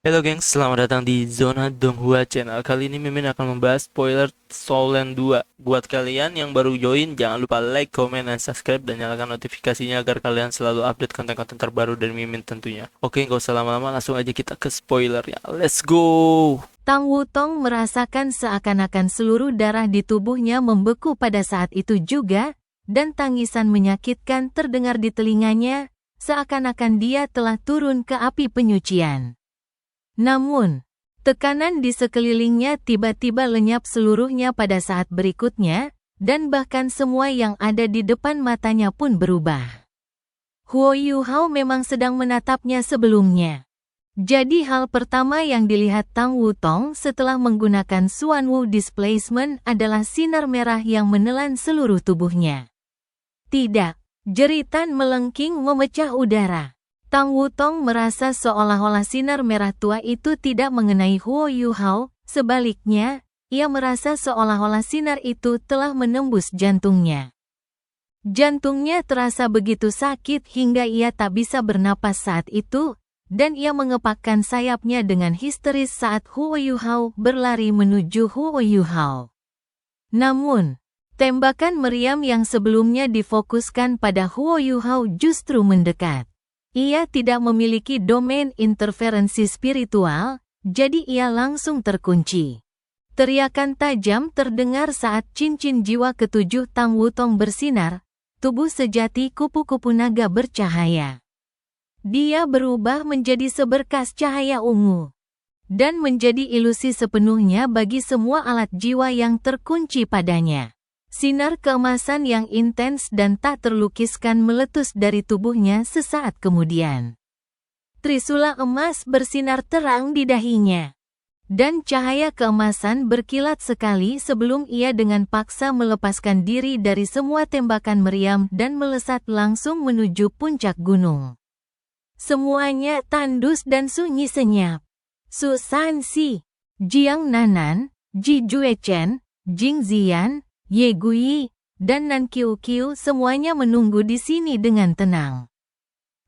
Halo gengs, selamat datang di Zona Donghua Channel. Kali ini Mimin akan membahas spoiler Soulland 2. Buat kalian yang baru join, jangan lupa like, comment, dan subscribe, dan nyalakan notifikasinya agar kalian selalu update konten-konten terbaru dari Mimin tentunya. Oke, nggak usah lama-lama, langsung aja kita ke spoilernya. Let's go! Tang Wutong merasakan seakan-akan seluruh darah di tubuhnya membeku pada saat itu juga, dan tangisan menyakitkan terdengar di telinganya, seakan-akan dia telah turun ke api penyucian. Namun, tekanan di sekelilingnya tiba-tiba lenyap seluruhnya pada saat berikutnya, dan bahkan semua yang ada di depan matanya pun berubah. Huo Yuhao memang sedang menatapnya sebelumnya. Jadi hal pertama yang dilihat Tang Wutong setelah menggunakan Xuanwu Displacement adalah sinar merah yang menelan seluruh tubuhnya. Tidak, jeritan melengking memecah udara. Tang Wutong merasa seolah-olah sinar merah tua itu tidak mengenai Huo Yuhao, sebaliknya, ia merasa seolah-olah sinar itu telah menembus jantungnya. Jantungnya terasa begitu sakit hingga ia tak bisa bernapas saat itu, dan ia mengepakkan sayapnya dengan histeris saat Huo Yuhao berlari menuju Huo Yuhao. Namun, tembakan meriam yang sebelumnya difokuskan pada Huo Yuhao justru mendekat. Ia tidak memiliki domain interferensi spiritual, jadi ia langsung terkunci. Teriakan tajam terdengar saat cincin jiwa ketujuh Tang Wutong bersinar, tubuh sejati kupu-kupu naga bercahaya. Dia berubah menjadi seberkas cahaya ungu, dan menjadi ilusi sepenuhnya bagi semua alat jiwa yang terkunci padanya. Sinar keemasan yang intens dan tak terlukiskan meletus dari tubuhnya sesaat kemudian. Trisula emas bersinar terang di dahinya. Dan cahaya keemasan berkilat sekali sebelum ia dengan paksa melepaskan diri dari semua tembakan meriam dan melesat langsung menuju puncak gunung. Semuanya tandus dan sunyi senyap. Su Sanxi, Jiang Nanan, Ji Juechen, Jing Ziyan, Ye Gui, dan Nan Qiu semuanya menunggu di sini dengan tenang.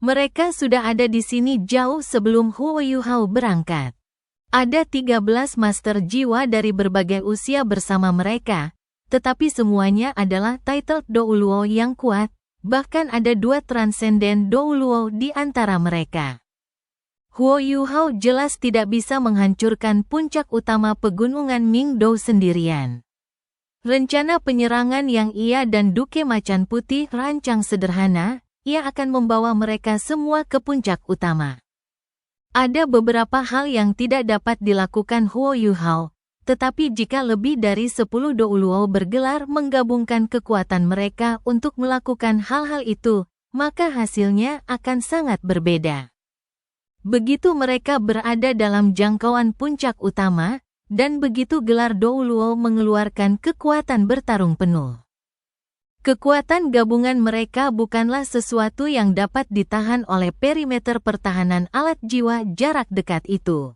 Mereka sudah ada di sini jauh sebelum Huo Yuhao berangkat. Ada 13 master jiwa dari berbagai usia bersama mereka, tetapi semuanya adalah titled Douluo yang kuat, bahkan ada 2 transenden Douluo di antara mereka. Huo Yuhao jelas tidak bisa menghancurkan puncak utama pegunungan Mingdou sendirian. Rencana penyerangan yang ia dan Duke Macan Putih rancang sederhana, ia akan membawa mereka semua ke puncak utama. Ada beberapa hal yang tidak dapat dilakukan Huo Yuhao, tetapi jika lebih dari 10 Douluo bergelar menggabungkan kekuatan mereka untuk melakukan hal-hal itu, maka hasilnya akan sangat berbeda. Begitu mereka berada dalam jangkauan puncak utama, dan begitu gelar Douluo mengeluarkan kekuatan bertarung penuh. Kekuatan gabungan mereka bukanlah sesuatu yang dapat ditahan oleh perimeter pertahanan alat jiwa jarak dekat itu.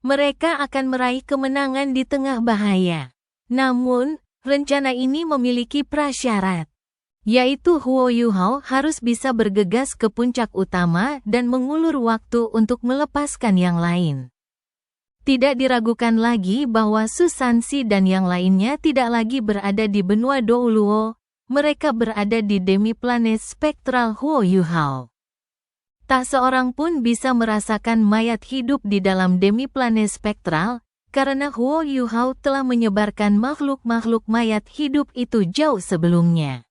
Mereka akan meraih kemenangan di tengah bahaya. Namun, rencana ini memiliki prasyarat, yaitu Huo Yuhao harus bisa bergegas ke puncak utama dan mengulur waktu untuk melepaskan yang lain. Tidak diragukan lagi bahwa Su Sanxi dan yang lainnya tidak lagi berada di benua Douluo, mereka berada di demi-planet spektral Huo Yuhao. Tak seorang pun bisa merasakan mayat hidup di dalam demi-planet spektral, karena Huo Yuhao telah menyebarkan makhluk-makhluk mayat hidup itu jauh sebelumnya.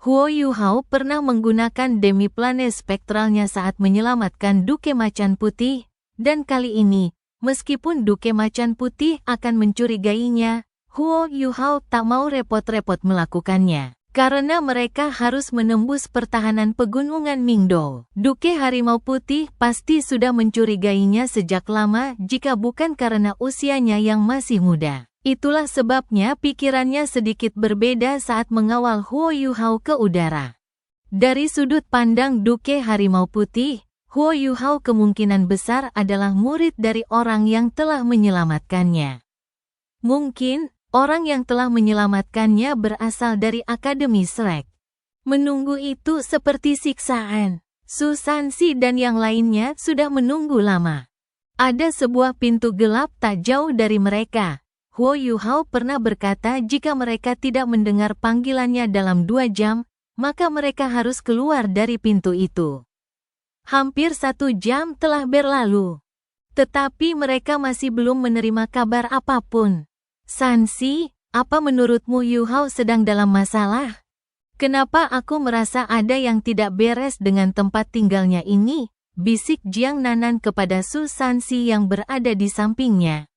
Huo Yuhao pernah menggunakan demi-planet spektralnya saat menyelamatkan Duke Macan Putih, dan kali ini, meskipun Duke Macan Putih akan mencurigainya, Huo Yuhao tak mau repot-repot melakukannya. Karena mereka harus menembus pertahanan pegunungan Mingdou. Duke Harimau Putih pasti sudah mencurigainya sejak lama jika bukan karena usianya yang masih muda. Itulah sebabnya pikirannya sedikit berbeda saat mengawal Huo Yuhao ke udara. Dari sudut pandang Duke Harimau Putih, Huo Yuhao kemungkinan besar adalah murid dari orang yang telah menyelamatkannya. Mungkin, orang yang telah menyelamatkannya berasal dari Akademi Shrek. Menunggu itu seperti siksaan. Su Sanxi dan yang lainnya sudah menunggu lama. Ada sebuah pintu gelap tak jauh dari mereka. Huo Yuhao pernah berkata jika mereka tidak mendengar panggilannya dalam 2 jam, maka mereka harus keluar dari pintu itu. Hampir 1 jam telah berlalu. Tetapi mereka masih belum menerima kabar apapun. Sansi, apa menurutmu Yuhao sedang dalam masalah? Kenapa aku merasa ada yang tidak beres dengan tempat tinggalnya ini? Bisik Jiang Nanan kepada Su Sansi yang berada di sampingnya.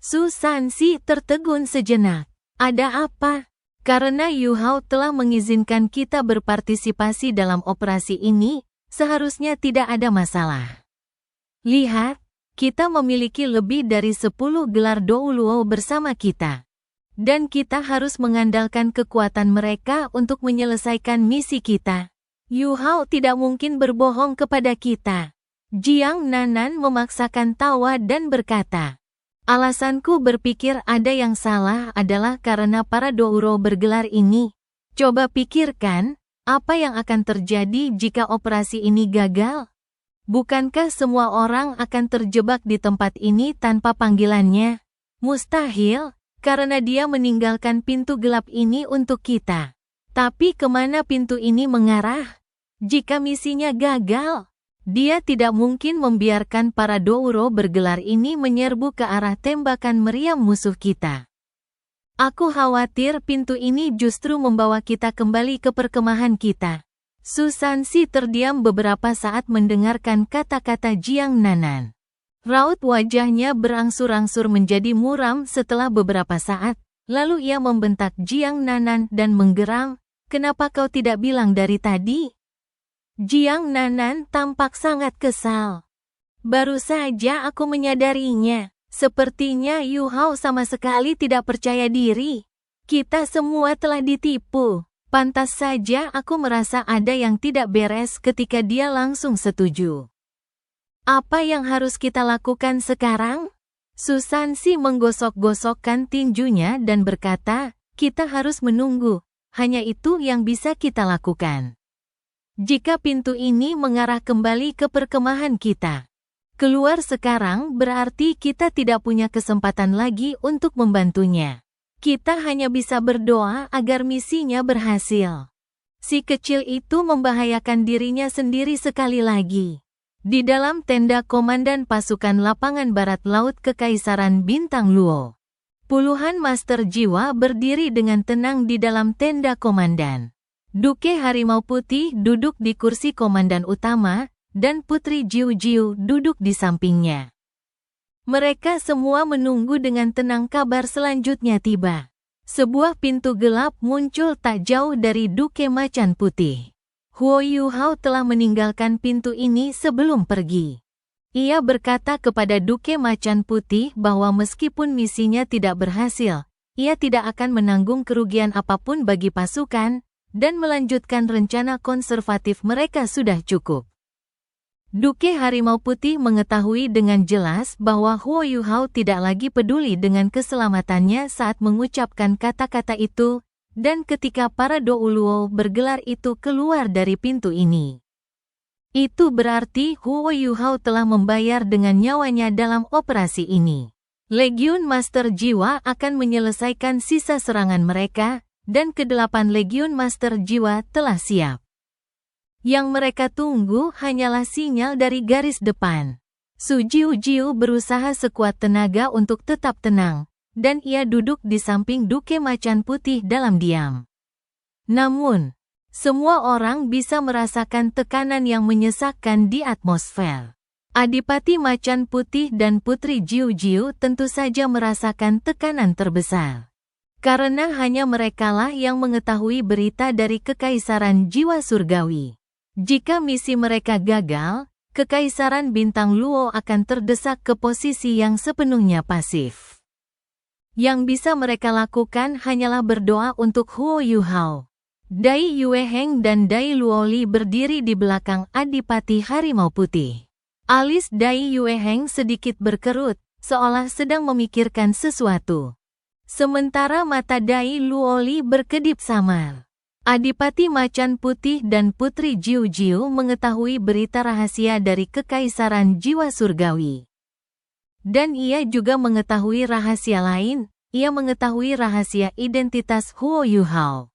Su Sansi tertegun sejenak. Ada apa? Karena Yuhao telah mengizinkan kita berpartisipasi dalam operasi ini, seharusnya tidak ada masalah. Lihat, kita memiliki lebih dari 10 gelar Dou Luo bersama kita. Dan kita harus mengandalkan kekuatan mereka untuk menyelesaikan misi kita. Yuhao tidak mungkin berbohong kepada kita. Jiang Nanan memaksakan tawa dan berkata, alasanku berpikir ada yang salah adalah karena para Douro bergelar ini. Coba pikirkan, apa yang akan terjadi jika operasi ini gagal? Bukankah semua orang akan terjebak di tempat ini tanpa panggilannya? Mustahil. Karena dia meninggalkan pintu gelap ini untuk kita. Tapi kemana pintu ini mengarah? Jika misinya gagal, dia tidak mungkin membiarkan para Douro bergelar ini menyerbu ke arah tembakan meriam musuh kita. Aku khawatir pintu ini justru membawa kita kembali ke perkemahan kita. Su Sansi terdiam beberapa saat mendengarkan kata-kata Jiang Nanan. Raut wajahnya berangsur-angsur menjadi muram setelah beberapa saat, lalu ia membentak Jiang Nanan dan menggeram, kenapa kau tidak bilang dari tadi? Jiang Nanan tampak sangat kesal. Baru saja aku menyadarinya, sepertinya Yuhao sama sekali tidak percaya diri. Kita semua telah ditipu, pantas saja aku merasa ada yang tidak beres ketika dia langsung setuju. Apa yang harus kita lakukan sekarang? Su Sansi menggosok-gosokkan tinjunya dan berkata, kita harus menunggu, hanya itu yang bisa kita lakukan. Jika pintu ini mengarah kembali ke perkemahan kita, keluar sekarang berarti kita tidak punya kesempatan lagi untuk membantunya. Kita hanya bisa berdoa agar misinya berhasil. Si kecil itu membahayakan dirinya sendiri sekali lagi. Di dalam tenda Komandan Pasukan Lapangan Barat Laut Kekaisaran Bintang Luo, puluhan master jiwa berdiri dengan tenang di dalam tenda komandan. Duke Harimau Putih duduk di kursi komandan utama, dan Putri Jiu-Jiu duduk di sampingnya. Mereka semua menunggu dengan tenang kabar selanjutnya tiba. Sebuah pintu gelap muncul tak jauh dari Duke Macan Putih. Huo Yuhao telah meninggalkan pintu ini sebelum pergi. Ia berkata kepada Duke Macan Putih bahwa meskipun misinya tidak berhasil, ia tidak akan menanggung kerugian apapun bagi pasukan, dan melanjutkan rencana konservatif mereka sudah cukup. Duke Harimau Putih mengetahui dengan jelas bahwa Huo Yuhao tidak lagi peduli dengan keselamatannya saat mengucapkan kata-kata itu, dan ketika para Dou Luo bergelar itu keluar dari pintu ini. Itu berarti Huo Yuhao telah membayar dengan nyawanya dalam operasi ini. Legiun Master Jiwa akan menyelesaikan sisa serangan mereka, dan ke-8 Legiun Master Jiwa telah siap. Yang mereka tunggu hanyalah sinyal dari garis depan. Su Jiu-Jiu berusaha sekuat tenaga untuk tetap tenang, dan ia duduk di samping Duke Macan Putih dalam diam. Namun, semua orang bisa merasakan tekanan yang menyesakkan di atmosfer. Adipati Macan Putih dan Putri Jiu-Jiu tentu saja merasakan tekanan terbesar. Karena hanya merekalah yang mengetahui berita dari Kekaisaran Jiwa Surgawi. Jika misi mereka gagal, Kekaisaran Bintang Luo akan terdesak ke posisi yang sepenuhnya pasif. Yang bisa mereka lakukan hanyalah berdoa untuk Huo Yuhao. Dai Yueheng dan Dai Luoli berdiri di belakang Adipati Harimau Putih. Alis Dai Yueheng sedikit berkerut, seolah sedang memikirkan sesuatu. Sementara mata Dai Luoli berkedip samar. Adipati Macan Putih dan Putri Jiu-Jiu mengetahui berita rahasia dari Kekaisaran Jiwa Surgawi. Dan ia juga mengetahui rahasia lain, ia mengetahui rahasia identitas Huo Yuhao.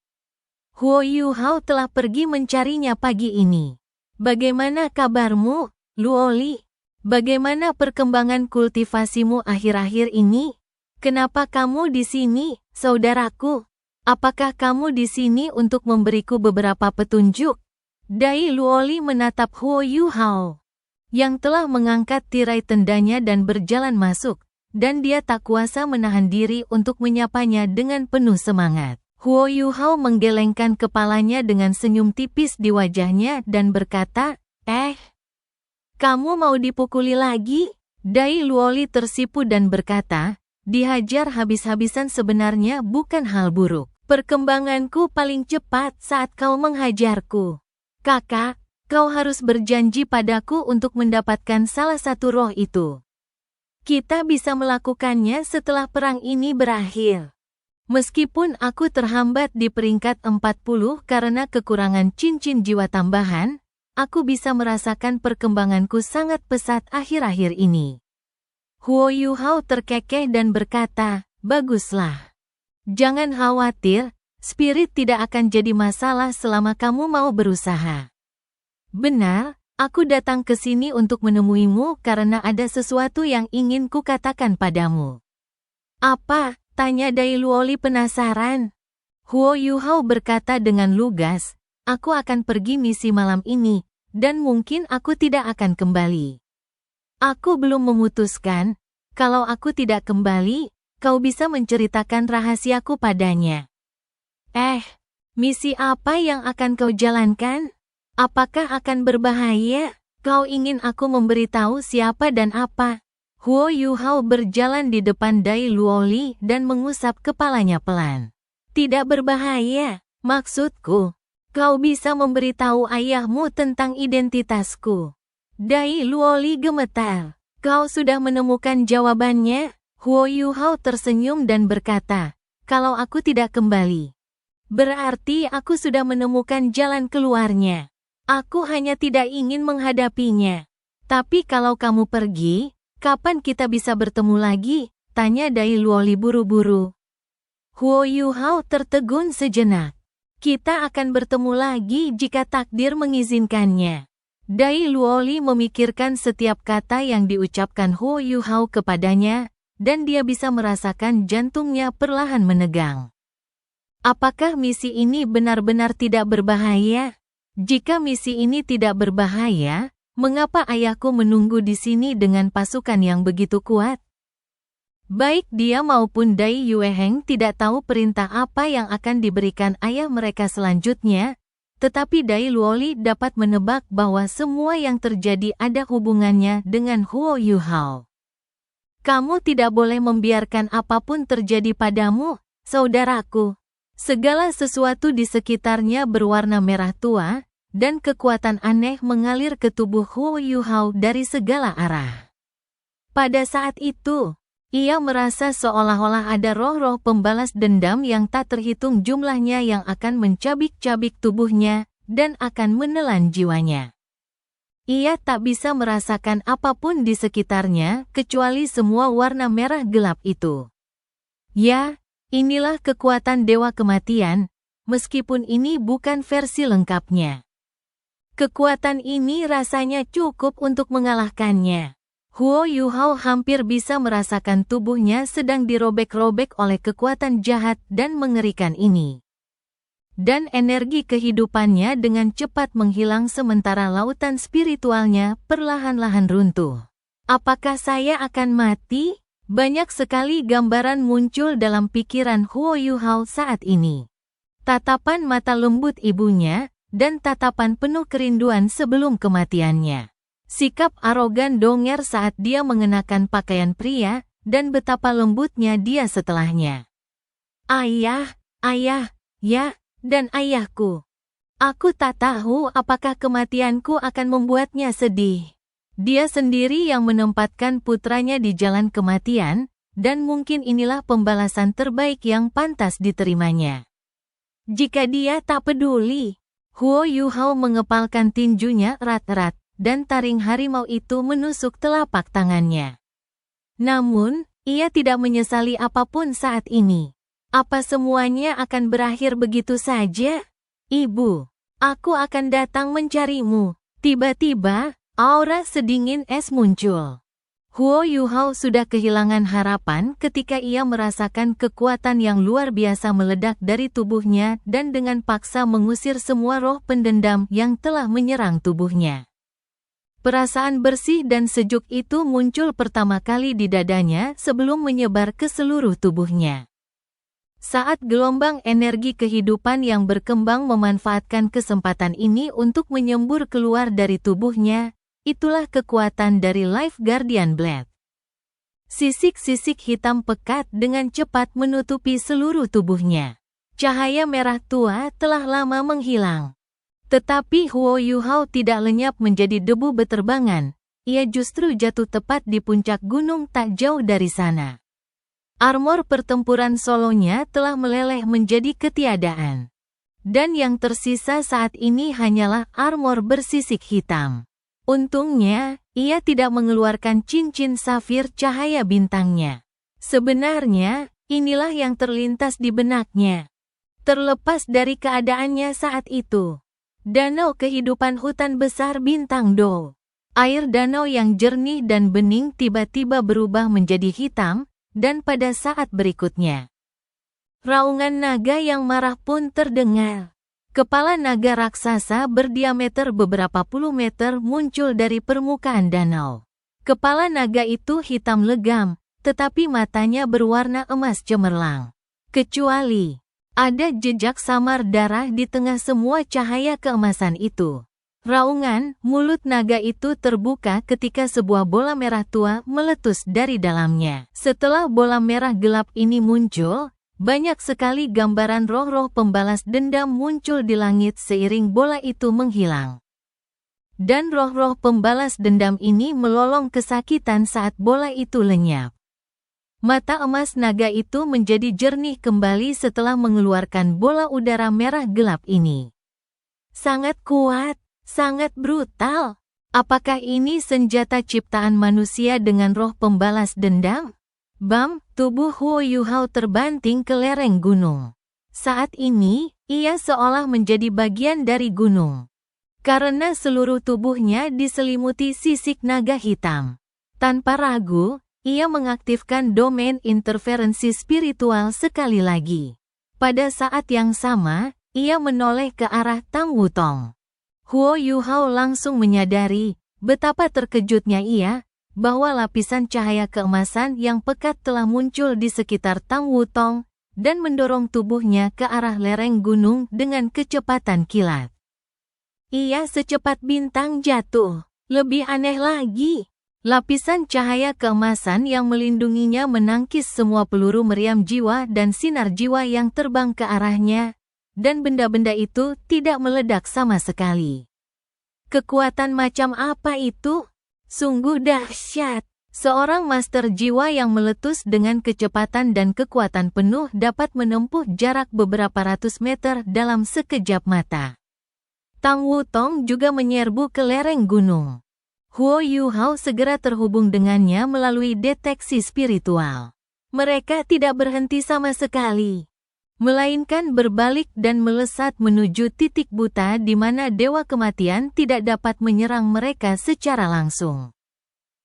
Huo Yuhao telah pergi mencarinya pagi ini. Bagaimana kabarmu, Luoli? Bagaimana perkembangan kultivasimu akhir-akhir ini? Kenapa kamu di sini, saudaraku? Apakah kamu di sini untuk memberiku beberapa petunjuk? Dai Luoli menatap Huo Yuhao, yang telah mengangkat tirai tendanya dan berjalan masuk, dan dia tak kuasa menahan diri untuk menyapanya dengan penuh semangat. Huo Yuhao menggelengkan kepalanya dengan senyum tipis di wajahnya dan berkata, kamu mau dipukuli lagi? Dai Luoli tersipu dan berkata, dihajar habis-habisan sebenarnya bukan hal buruk. Perkembanganku paling cepat saat kau menghajarku. Kakak, kau harus berjanji padaku untuk mendapatkan salah satu roh itu. Kita bisa melakukannya setelah perang ini berakhir. Meskipun aku terhambat di peringkat 40 karena kekurangan cincin jiwa tambahan, aku bisa merasakan perkembanganku sangat pesat akhir-akhir ini. Huo Yuhao terkekeh dan berkata, baguslah. Jangan khawatir, spirit tidak akan jadi masalah selama kamu mau berusaha. Benar, aku datang ke sini untuk menemuimu karena ada sesuatu yang ingin kukatakan padamu. Apa? Tanya Dai Luoli penasaran. Huo Yuhao berkata dengan lugas, aku akan pergi misi malam ini, dan mungkin aku tidak akan kembali. Aku belum memutuskan, kalau aku tidak kembali, kau bisa menceritakan rahasiaku padanya. Misi apa yang akan kau jalankan? Apakah akan berbahaya? Kau ingin aku memberitahu siapa dan apa? Huo Yuhao berjalan di depan Dai Luoli dan mengusap kepalanya pelan. Tidak berbahaya, maksudku. Kau bisa memberitahu ayahmu tentang identitasku. Dai Luoli gemetar. Kau sudah menemukan jawabannya? Huo Yuhao tersenyum dan berkata, kalau aku tidak kembali, berarti aku sudah menemukan jalan keluarnya. Aku hanya tidak ingin menghadapinya. Tapi kalau kamu pergi, kapan kita bisa bertemu lagi? Tanya Dai Luoli buru-buru. Huo Yuhao tertegun sejenak. Kita akan bertemu lagi jika takdir mengizinkannya. Dai Luoli memikirkan setiap kata yang diucapkan Huo Yuhao kepadanya, dan dia bisa merasakan jantungnya perlahan menegang. Apakah misi ini benar-benar tidak berbahaya? Jika misi ini tidak berbahaya, mengapa ayahku menunggu di sini dengan pasukan yang begitu kuat? Baik dia maupun Dai Yueheng tidak tahu perintah apa yang akan diberikan ayah mereka selanjutnya, tetapi Dai Luoli dapat menebak bahwa semua yang terjadi ada hubungannya dengan Huo Yuhao. Kamu tidak boleh membiarkan apapun terjadi padamu, saudaraku. Segala sesuatu di sekitarnya berwarna merah tua, dan kekuatan aneh mengalir ke tubuh Huo Yuhao dari segala arah. Pada saat itu, ia merasa seolah-olah ada roh-roh pembalas dendam yang tak terhitung jumlahnya yang akan mencabik-cabik tubuhnya dan akan menelan jiwanya. Ia tak bisa merasakan apapun di sekitarnya kecuali semua warna merah gelap itu. Ya, inilah kekuatan Dewa Kematian, meskipun ini bukan versi lengkapnya. Kekuatan ini rasanya cukup untuk mengalahkannya. Huo Yuhao hampir bisa merasakan tubuhnya sedang dirobek-robek oleh kekuatan jahat dan mengerikan ini. Dan energi kehidupannya dengan cepat menghilang sementara lautan spiritualnya perlahan-lahan runtuh. Apakah saya akan mati? Banyak sekali gambaran muncul dalam pikiran Huo Yuhao saat ini. Tatapan mata lembut ibunya, dan tatapan penuh kerinduan sebelum kematiannya. Sikap arogan Donger saat dia mengenakan pakaian pria, dan betapa lembutnya dia setelahnya. Ayah, ya, dan ayahku. Aku tak tahu apakah kematianku akan membuatnya sedih. Dia sendiri yang menempatkan putranya di jalan kematian, dan mungkin inilah pembalasan terbaik yang pantas diterimanya. Jika dia tak peduli, Huo Yuhao mengepalkan tinjunya erat-erat, dan taring harimau itu menusuk telapak tangannya. Namun, ia tidak menyesali apapun saat ini. Apa semuanya akan berakhir begitu saja? Ibu, aku akan datang mencarimu. Tiba-tiba, aura sedingin es muncul. Huo Yuhao sudah kehilangan harapan ketika ia merasakan kekuatan yang luar biasa meledak dari tubuhnya dan dengan paksa mengusir semua roh pendendam yang telah menyerang tubuhnya. Perasaan bersih dan sejuk itu muncul pertama kali di dadanya sebelum menyebar ke seluruh tubuhnya. Saat gelombang energi kehidupan yang berkembang memanfaatkan kesempatan ini untuk menyembur keluar dari tubuhnya, itulah kekuatan dari Life Guardian Blade. Sisik-sisik hitam pekat dengan cepat menutupi seluruh tubuhnya. Cahaya merah tua telah lama menghilang. Tetapi Huo Yuhao tidak lenyap menjadi debu beterbangan, ia justru jatuh tepat di puncak gunung tak jauh dari sana. Armor pertempuran solonya telah meleleh menjadi ketiadaan. Dan yang tersisa saat ini hanyalah armor bersisik hitam. Untungnya, ia tidak mengeluarkan cincin safir cahaya bintangnya. Sebenarnya, inilah yang terlintas di benaknya. Terlepas dari keadaannya saat itu. Danau kehidupan hutan besar bintang Do. Air danau yang jernih dan bening tiba-tiba berubah menjadi hitam, dan pada saat berikutnya, raungan naga yang marah pun terdengar. Kepala naga raksasa berdiameter beberapa puluh meter muncul dari permukaan danau. Kepala naga itu hitam legam, tetapi matanya berwarna emas cemerlang. Kecuali, ada jejak samar darah di tengah semua cahaya keemasan itu. Raungan mulut naga itu terbuka ketika sebuah bola merah tua meletus dari dalamnya. Setelah bola merah gelap ini muncul, banyak sekali gambaran roh-roh pembalas dendam muncul di langit seiring bola itu menghilang. Dan roh-roh pembalas dendam ini melolong kesakitan saat bola itu lenyap. Mata emas naga itu menjadi jernih kembali setelah mengeluarkan bola udara merah gelap ini. Sangat kuat. Sangat brutal. Apakah ini senjata ciptaan manusia dengan roh pembalas dendam? Bam, tubuh Huo Yuhao terbanting ke lereng gunung. Saat ini, ia seolah menjadi bagian dari gunung. Karena seluruh tubuhnya diselimuti sisik naga hitam. Tanpa ragu, ia mengaktifkan domain interferensi spiritual sekali lagi. Pada saat yang sama, ia menoleh ke arah Tang Wutong. Huo Yuhao langsung menyadari betapa terkejutnya ia bahwa lapisan cahaya keemasan yang pekat telah muncul di sekitar Tang Wutong dan mendorong tubuhnya ke arah lereng gunung dengan kecepatan kilat. Ia secepat bintang jatuh. Lebih aneh lagi, lapisan cahaya keemasan yang melindunginya menangkis semua peluru meriam jiwa dan sinar jiwa yang terbang ke arahnya. Dan benda-benda itu tidak meledak sama sekali. Kekuatan macam apa itu? Sungguh dahsyat. Seorang master jiwa yang meletus dengan kecepatan dan kekuatan penuh dapat menempuh jarak beberapa ratus meter dalam sekejap mata. Tang Wutong juga menyerbu ke lereng gunung. Huo Yuhao segera terhubung dengannya melalui deteksi spiritual. Mereka tidak berhenti sama sekali, melainkan berbalik dan melesat menuju titik buta di mana Dewa Kematian tidak dapat menyerang mereka secara langsung.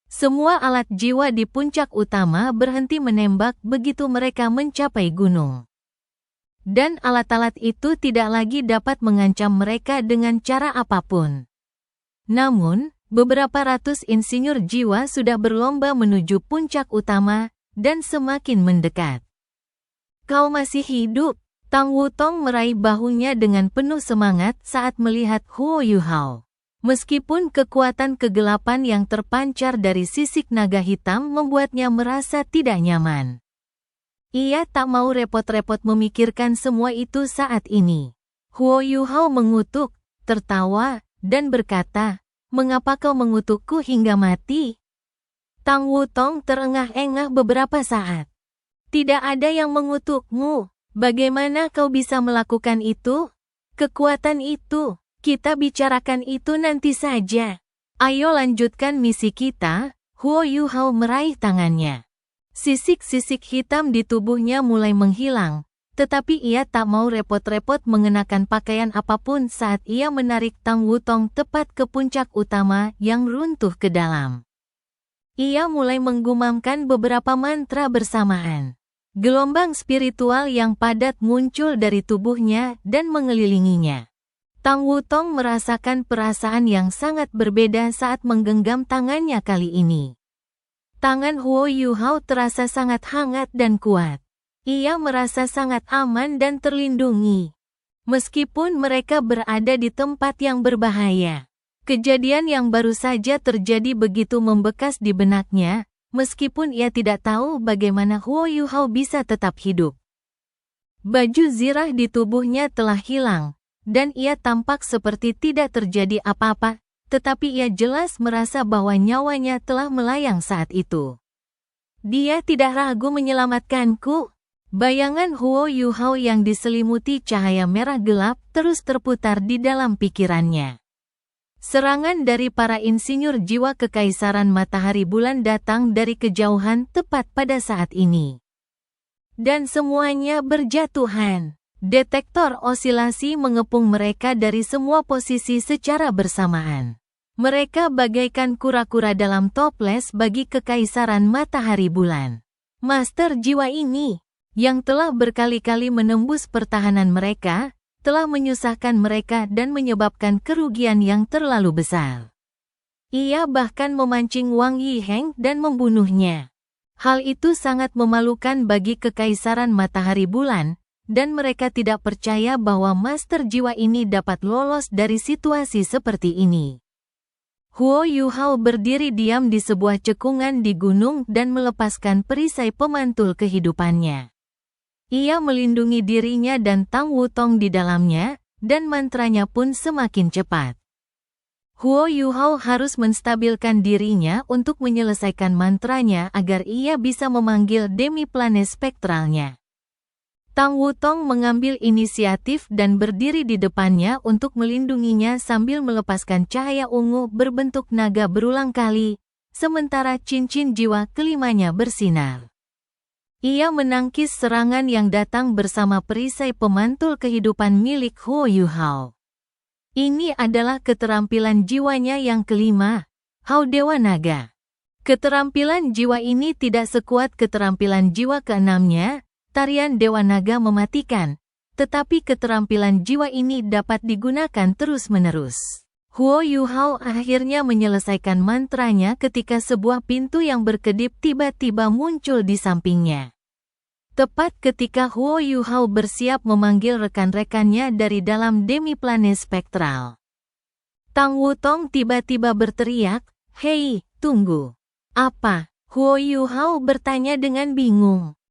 Semua alat jiwa di puncak utama berhenti menembak begitu mereka mencapai gunung. Dan alat-alat itu tidak lagi dapat mengancam mereka dengan cara apapun. Namun, beberapa ratus insinyur jiwa sudah berlomba menuju puncak utama dan semakin mendekat. Kau masih hidup? Tang Wutong meraih bahunya dengan penuh semangat saat melihat Huo Yuhao. Meskipun kekuatan kegelapan yang terpancar dari sisik naga hitam membuatnya merasa tidak nyaman. Ia tak mau repot-repot memikirkan semua itu saat ini. Huo Yuhao mengutuk, tertawa, dan berkata, "Mengapa kau mengutukku hingga mati?" Tang Wutong terengah-engah beberapa saat. Tidak ada yang mengutukmu. Bagaimana kau bisa melakukan itu? Kekuatan itu, kita bicarakan itu nanti saja. Ayo lanjutkan misi kita. Huo Yuhao meraih tangannya. Sisik-sisik hitam di tubuhnya mulai menghilang, tetapi ia tak mau repot-repot mengenakan pakaian apapun saat ia menarik Tang Wutong tepat ke puncak utama yang runtuh ke dalam. Ia mulai menggumamkan beberapa mantra bersamaan. Gelombang spiritual yang padat muncul dari tubuhnya dan mengelilinginya. Tang Wutong merasakan perasaan yang sangat berbeda saat menggenggam tangannya kali ini. Tangan Huo Yuhao terasa sangat hangat dan kuat. Ia merasa sangat aman dan terlindungi. Meskipun mereka berada di tempat yang berbahaya. Kejadian yang baru saja terjadi begitu membekas di benaknya, meskipun ia tidak tahu bagaimana Huo Yuhao bisa tetap hidup. Baju zirah di tubuhnya telah hilang, dan ia tampak seperti tidak terjadi apa-apa, tetapi ia jelas merasa bahwa nyawanya telah melayang saat itu. Dia tidak ragu menyelamatkanku. Bayangan Huo Yuhao yang diselimuti cahaya merah gelap terus terputar di dalam pikirannya. Serangan dari para insinyur jiwa Kekaisaran Matahari Bulan datang dari kejauhan tepat pada saat ini. Dan semuanya berjatuhan. Detektor osilasi mengepung mereka dari semua posisi secara bersamaan. Mereka bagaikan kura-kura dalam toples bagi Kekaisaran Matahari Bulan. Master jiwa ini, yang telah berkali-kali menembus pertahanan mereka, telah menyusahkan mereka dan menyebabkan kerugian yang terlalu besar. Ia bahkan memancing Wang Yiheng dan membunuhnya. Hal itu sangat memalukan bagi Kekaisaran Matahari Bulan, dan mereka tidak percaya bahwa Master Jiwa ini dapat lolos dari situasi seperti ini. Huo Yuhao berdiri diam di sebuah cekungan di gunung dan melepaskan perisai pemantul kehidupannya. Ia melindungi dirinya dan Tang Wutong di dalamnya, dan mantranya pun semakin cepat. Huo Yuhao harus menstabilkan dirinya untuk menyelesaikan mantranya agar ia bisa memanggil demi-planet spektralnya. Tang Wutong mengambil inisiatif dan berdiri di depannya untuk melindunginya sambil melepaskan cahaya ungu berbentuk naga berulang kali, sementara cincin jiwa kelimanya bersinar. Ia menangkis serangan yang datang bersama perisai pemantul kehidupan milik Huo Yuhao. Ini adalah keterampilan jiwanya yang kelima, Hao Dewa Naga. Keterampilan jiwa ini tidak sekuat keterampilan jiwa keenamnya, Tarian Dewa Naga Mematikan, tetapi keterampilan jiwa ini dapat digunakan terus-menerus. Huo Yuhao akhirnya menyelesaikan mantranya ketika sebuah pintu yang berkedip tiba-tiba muncul di sampingnya. Tepat ketika Huo Yuhao bersiap memanggil rekan-rekannya dari dalam demi-planet spektral. Tang Wutong tiba-tiba berteriak, "Hei, tunggu. Apa?" Huo Yuhao bertanya dengan bingung.